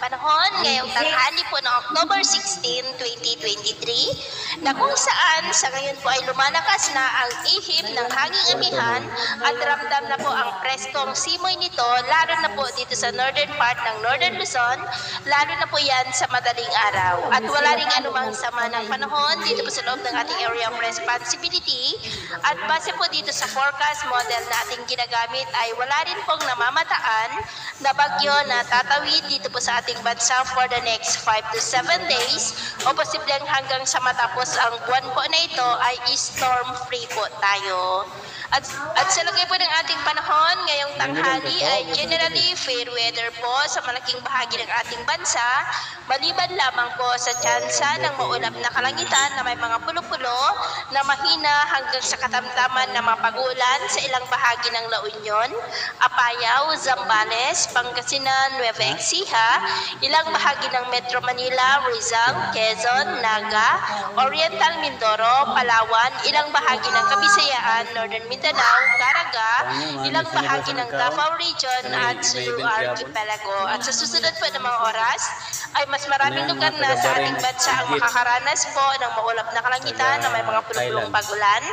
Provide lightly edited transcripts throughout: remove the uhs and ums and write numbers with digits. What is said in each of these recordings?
panahon ngayong tanghali po ng October 16, 2023 na kung saan sa ngayon po ay lumalakas na ang ihip ng hanging amihan at ramdam na po ang preskong simoy nito lalo na po dito sa northern part ng Northern Luzon, lalo na po yan sa madaling araw. At wala ring anumang sama ng panahon dito po sa loob ng ating area of responsibility at base po dito sa forecast model na ating ginagamit ay wala rin pong namamataan na bagyo na tatawid dito po sa ating bansa for the next 5 to 7 days o posibleng hanggang sa matapos ang buwan po na ito ay storm free po tayo. At sa lagay po ng ating panahon ngayong tanghali ay generally fair weather po sa malaking bahagi ng ating bansa, maliban lamang po sa tsansa ng maulap na kalangitan na may mga pulo-pulo na mahina hanggang sa katamtaman na mapag-ulan sa ilang bahagi ng La Union, Apayao, Zambales, Pangasinan, Nueva Ecija, ilang bahagi ng Metro Manila, Rizal, Quezon, Naga, Oriental Mindoro, Palawan, ilang bahagi ng Kabisayaan, Northern Mindanao, Caraga, ilang bahagi ng Davao Region at Sulu Archipelago. At sa susunod po ng mga oras ay mas maraming lugar na sa ating bansa ang makakaranas po ng maulap na kalangitan na may mga pulong pag-ulan.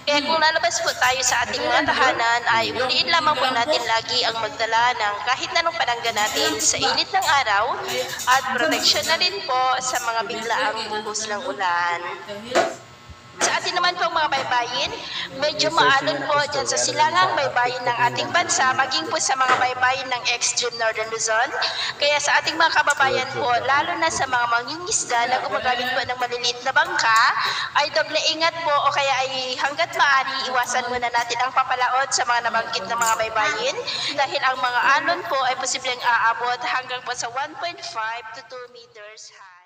Kaya kung lalabas po tayo sa ating mga tahanan ay uliin lamang po natin lagi ang magdala ng kahit anong panangga natin sa init ng araw at proteksyon na rin po sa mga biglaang buhos ng ulan. Sa atin naman po mga baybayin, medyo maalon po dyan sa silangang baybayin ng ating bansa, maging po sa mga baybayin ng extreme Northern Luzon. Kaya sa ating mga kababayan po, lalo na sa mga mangingisda na gumagamit po ng maliliit na bangka, ay doble ingat po o kaya ay hanggat maaari iwasan muna natin ang papalaot sa mga nabanggit na mga baybayin dahil ang mga alon po ay posibleng aabot hanggang po sa 1.5 to 2 meters high.